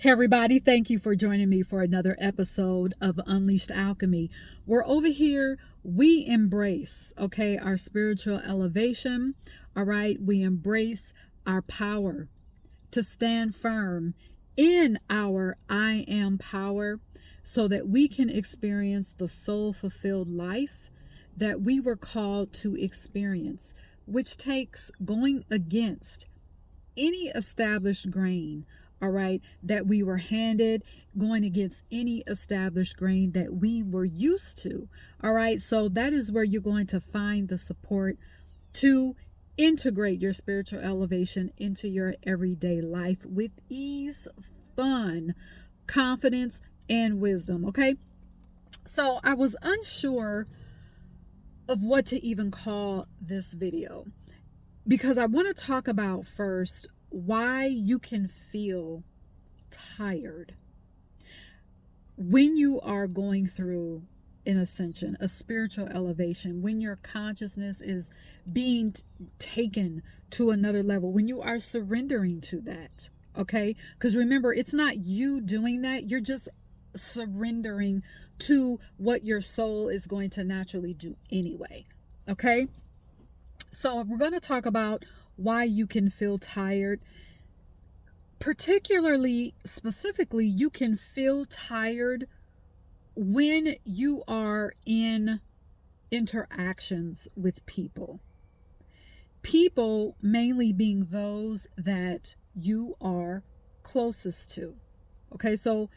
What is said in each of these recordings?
Hey everybody, thank you for joining me for another episode of Unleashed Alchemy. We're over here, we embrace, our spiritual elevation. All right, we embrace our power to stand firm in our I am power so that we can experience the soul fulfilled life that we were called to experience, which takes going against any established grain, all right, that we were handed, going against any established grain that we were used to. All right, so that is where you're going to find the support to integrate your spiritual elevation into your everyday life with ease, fun, confidence, and wisdom. Okay, so I was unsure of what to even call this video, because I want to talk about first why you can feel tired when you are going through an ascension, a spiritual elevation, when your consciousness is being taken to another level, when you are surrendering to that, okay? Because remember, it's not you doing that, you're just surrendering to what your soul is going to naturally do anyway, okay? So we're going to talk about why you can feel tired. Particularly, specifically, you can feel tired when you are in interactions with people. People mainly being those that you are closest to. Okay, so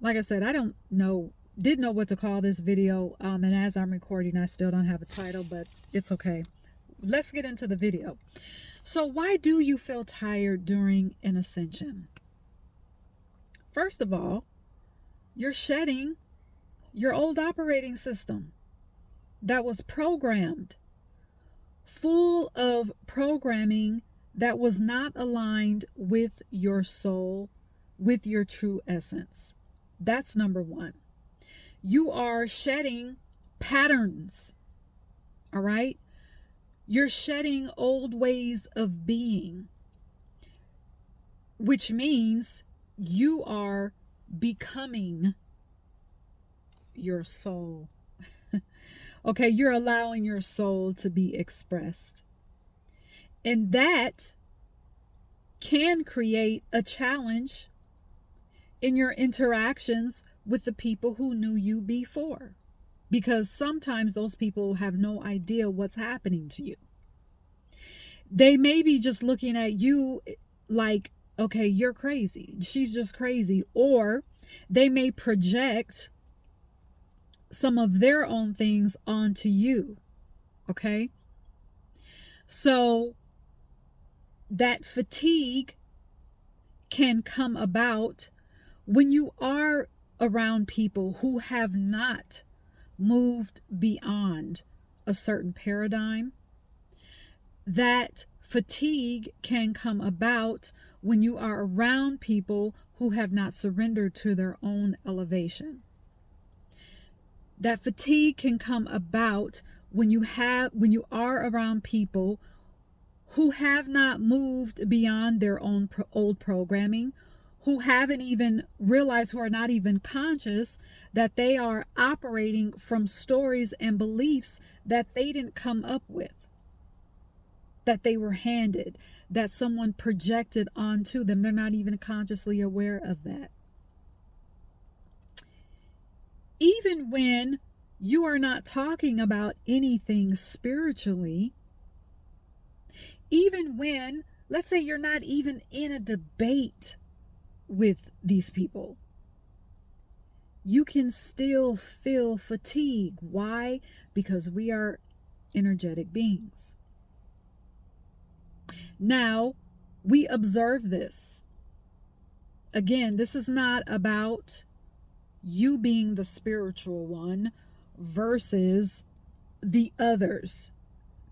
like I said, I didn't know what to call this video. And as I'm recording, I still don't have a title, but it's okay. Let's get into the video. So why do you feel tired during an ascension? First of all, you're shedding your old operating system that was programmed, full of programming that was not aligned with your soul, with your true essence. That's number one. You are shedding patterns, all right? You're shedding old ways of being, which means you are becoming your soul. Okay, you're allowing your soul to be expressed. And that can create a challenge in your interactions with the people who knew you before, because sometimes those people have no idea what's happening to you. They may be just looking at you like, okay, you're crazy. She's just crazy. Or they may project some of their own things onto you. Okay? So that fatigue can come about when you are around people who have not moved beyond a certain paradigm. That fatigue can come about when you are around people who have not surrendered to their own elevation. That fatigue can come about when you are around people who have not moved beyond their own old programming, who haven't even realized, who are not even conscious that they are operating from stories and beliefs that they didn't come up with, that they were handed, that someone projected onto them. They're not even consciously aware of that. Even when you are not talking about anything spiritually, even when, let's say, you're not even in a debate with these people, you can still feel fatigue. Why? Because we are energetic beings. Now, we observe this. Again, this is not about you being the spiritual one versus the others,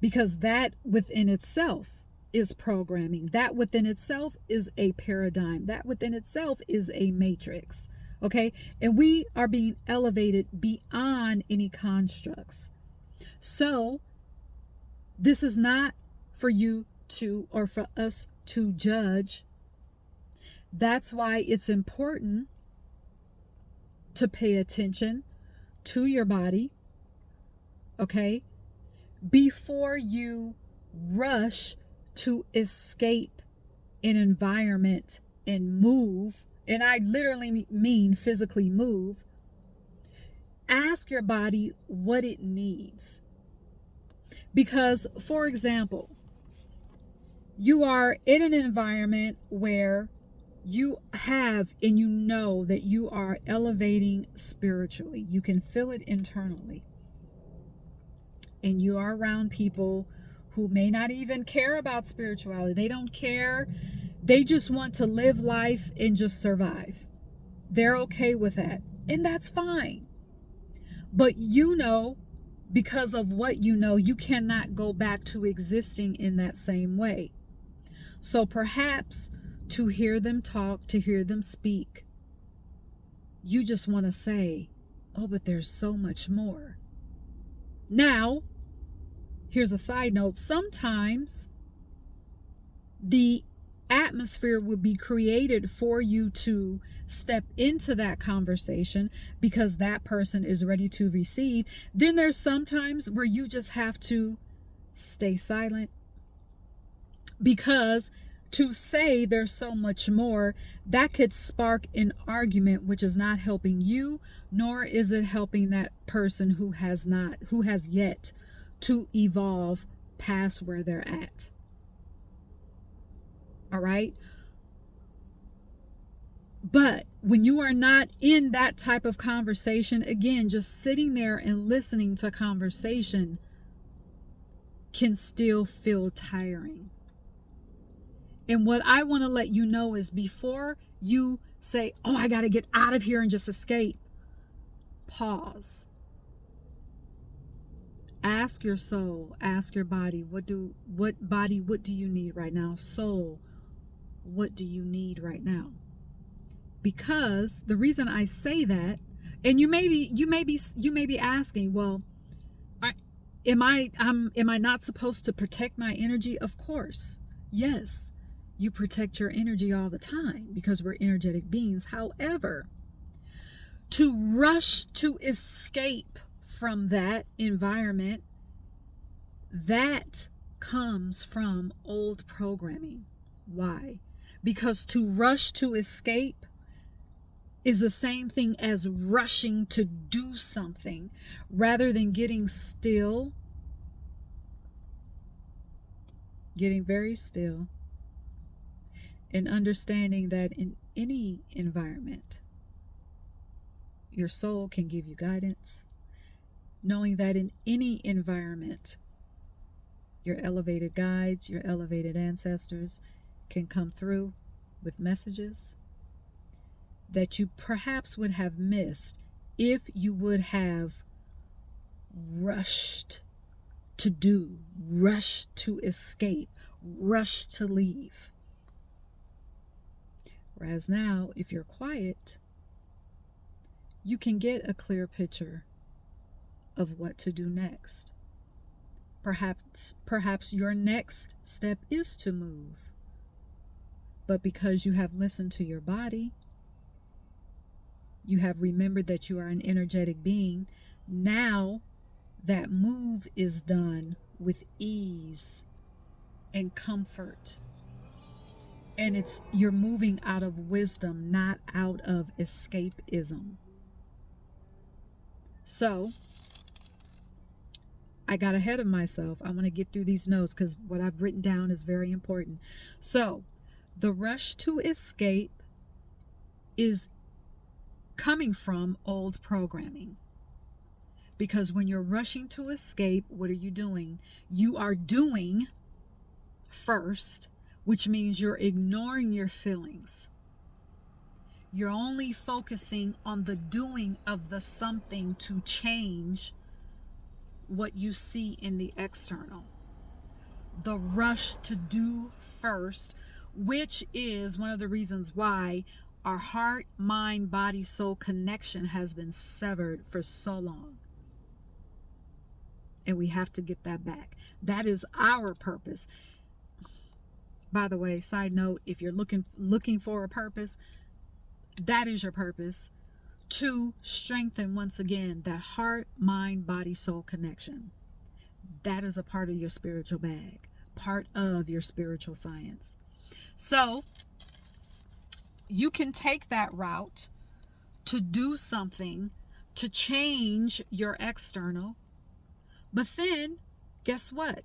because that within itself is programming. That within itself is a paradigm. That within itself is a matrix. Okay? And we are being elevated beyond any constructs. So this is not for you to, or for us to judge That's why it's important to pay attention to your body, okay, before you rush to escape an environment and move. And I literally mean physically move. Ask your body what it needs. Because, for example, you are in an environment where you have and you know that you are elevating spiritually. You can feel it internally. And you are around people who may not even care about spirituality. They don't care. They just want to live life and just survive. They're okay with that. And that's fine. But you know, because of what you know, you cannot go back to existing in that same way. So perhaps to hear them talk, to hear them speak, you just want to say, oh, but there's so much more. Now, here's a side note. Sometimes the atmosphere would be created for you to step into that conversation because that person is ready to receive. Then there's sometimes where you just have to stay silent, because to say there's so much more, that could spark an argument, which is not helping you, nor is it helping that person who has yet to evolve past where they're at. All right. But when you are not in that type of conversation, again, just sitting there and listening to conversation can still feel tiring. And what I want to let you know is, before you say, oh, I got to get out of here and just escape, pause. Ask your soul, ask your body, what do you need right now? Soul, what do you need right now? Because the reason I say that, and you may be asking, well, am I not supposed to protect my energy? Of course. Yes, you protect your energy all the time because we're energetic beings. However, to rush to escape from that environment, that comes from old programming. Why? Because to rush to escape is the same thing as rushing to do something rather than getting still, getting very still, and understanding that in any environment, your soul can give you guidance, knowing that in any environment, your elevated guides, your elevated ancestors can come through with messages that you perhaps would have missed if you would have rushed to do, rushed to escape, rushed to leave. Whereas now, if you're quiet, you can get a clear picture of what to do next. Perhaps your next step is to move. But because you have listened to your body, you have remembered that you are an energetic being, now that move is done with ease and comfort. And you're moving out of wisdom, not out of escapism. So, I got ahead of myself. I want to get through these notes because what I've written down is very important. So, the rush to escape is coming from old programming. Because when you're rushing to escape, what are you doing? You are doing first, which means you're ignoring your feelings. You're only focusing on the doing of the something to change what you see in the external. The rush to do first, which is one of the reasons why our heart, mind, body, soul connection has been severed for so long. And we have to get that back. That is our purpose. By the way, side note, if you're looking for a purpose, that is your purpose, to strengthen once again that heart, mind, body, soul connection. That is a part of your spiritual bag, part of your spiritual science. So you can take that route to do something to change your external, but then guess what?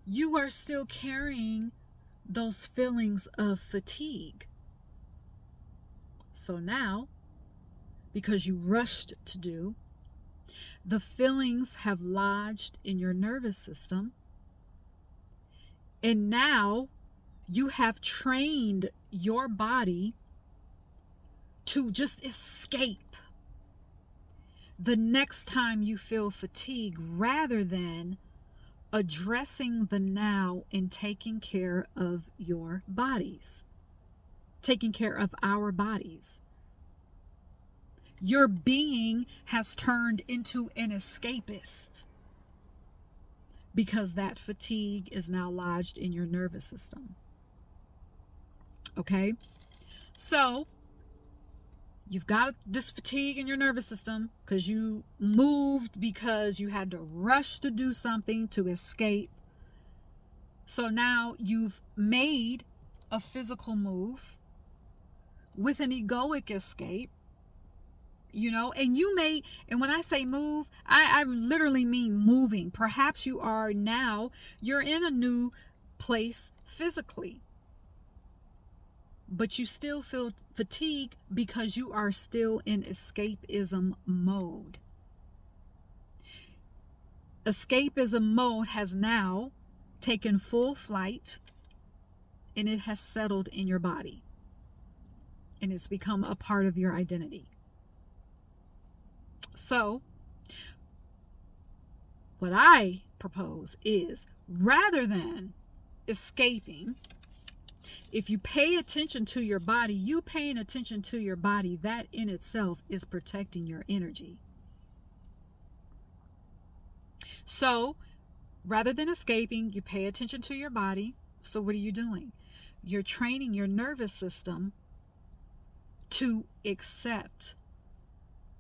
You are still carrying those feelings of fatigue. So now, because you rushed to do, the feelings have lodged in your nervous system, and now you have trained your body to just escape the next time you feel fatigue, rather than addressing the now and taking care of your bodies, taking care of our bodies. Your being has turned into an escapist because that fatigue is now lodged in your nervous system. Okay? So you've got this fatigue in your nervous system because you moved, because you had to rush to do something to escape. So now you've made a physical move with an egoic escape, and when I say move, I literally mean moving. Perhaps you're in a new place physically, but you still feel fatigue because you are still in escapism mode. Escapism mode has now taken full flight, and it has settled in your body, and it's become a part of your identity. So what I propose is, rather than escaping, if you pay attention to your body, you paying attention to your body, that in itself is protecting your energy. So rather than escaping, you pay attention to your body. So what are you doing? You're training your nervous system to accept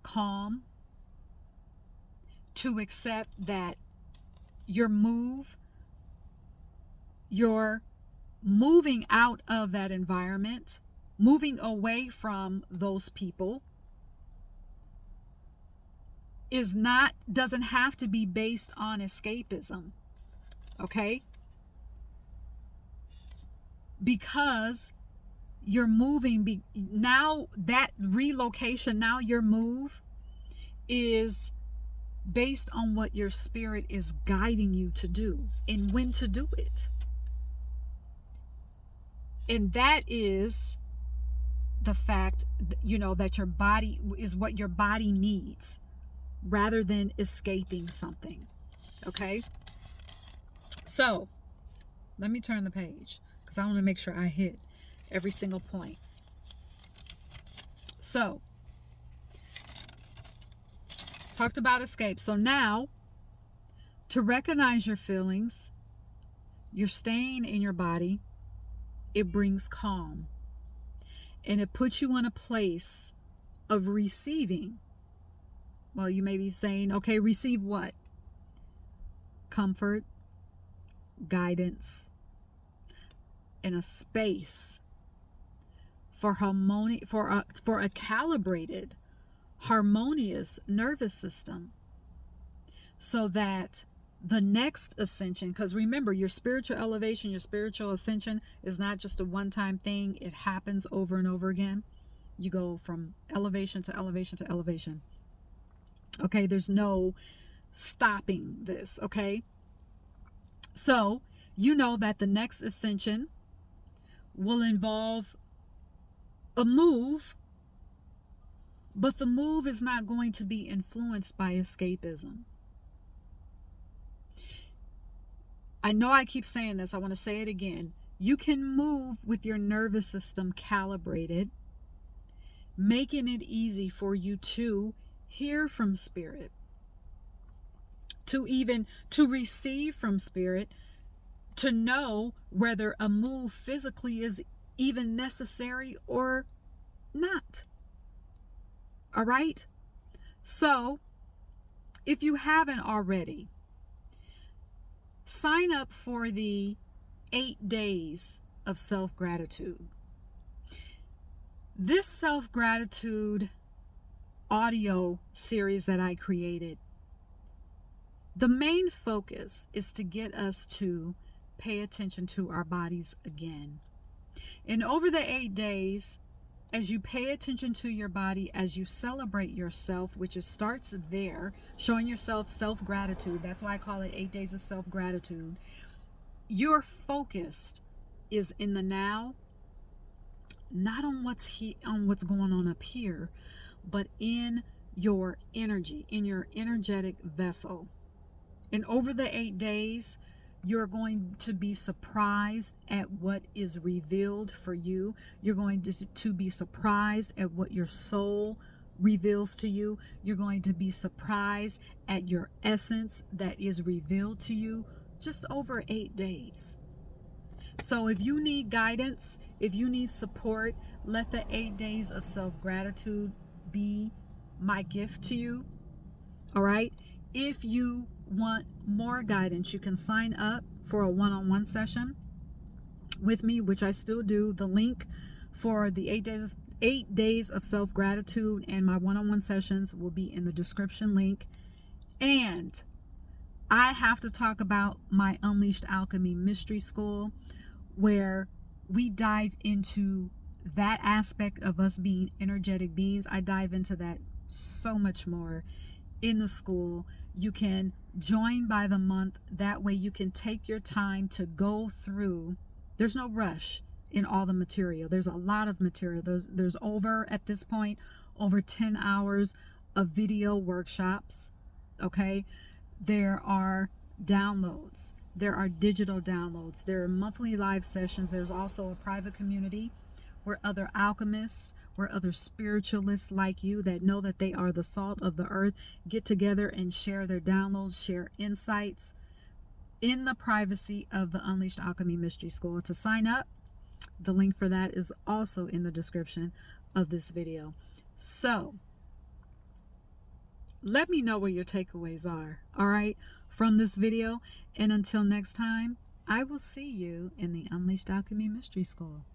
calm, to accept that you're moving out of that environment, moving away from those people, doesn't have to be based on escapism. Okay? Because you're moving, now that relocation, now your move is based on what your spirit is guiding you to do and when to do it. And that is the fact, that your body is what your body needs, rather than escaping something. Okay? So, let me turn the page, because I want to make sure I hit every single point. So, talked about escape. So now, to recognize your feelings, you're staying in your body, it brings calm. And it puts you in a place of receiving. Well, you may be saying, okay, receive what? Comfort, guidance, and a space for a calibrated, harmonious nervous system, so that the next ascension, because remember, your spiritual elevation, your spiritual ascension is not just a one-time thing. It happens over and over again. You go from elevation to elevation to elevation. Okay, there's no stopping this. Okay, so you know that the next ascension will involve a move, but the move is not going to be influenced by escapism. I know I keep saying this. I want to say it again. You can move with your nervous system calibrated, making it easy for you to hear from spirit, to receive from spirit, to know whether a move physically is even necessary or not. All right? So, if you haven't already, sign up for the 8 days of self-gratitude. This self-gratitude audio series that I created, the main focus is to get us to pay attention to our bodies again. And over the 8 days, as you pay attention to your body, as you celebrate yourself, which it starts there, showing yourself self-gratitude. That's why I call it 8 days of self-gratitude. Your focus is in the now, not on what's going on up here, but in your energy, in your energetic vessel. And over the 8 days, you're going to be surprised at what is revealed for you. You're going to be surprised at what your soul reveals to you. You're going to be surprised at your essence that is revealed to you just over 8 days. So if you need guidance, if you need support, let the 8 days of self-gratitude be my gift to you. All right? If you want more guidance, you can sign up for a one-on-one session with me, which I still do. The link for the 8 days of self-gratitude and my one-on-one sessions will be in the description link. And I have to talk about my Unleashed Alchemy Mystery School, where we dive into that aspect of us being energetic beings. I dive into that so much more in the school. You can join by the month. That way you can take your time to go through. There's no rush in all the material. There's a lot of material. There's over, at this point, over 10 hours of video workshops. Okay. There are downloads. There are digital downloads. There are monthly live sessions. There's also a private community where other alchemists, where other spiritualists like you that know that they are the salt of the earth get together and share their downloads, share insights in the privacy of the Unleashed Alchemy Mystery School. To sign up, the link for that is also in the description of this video. So, let me know what your takeaways are, all right, from this video. And until next time, I will see you in the Unleashed Alchemy Mystery School.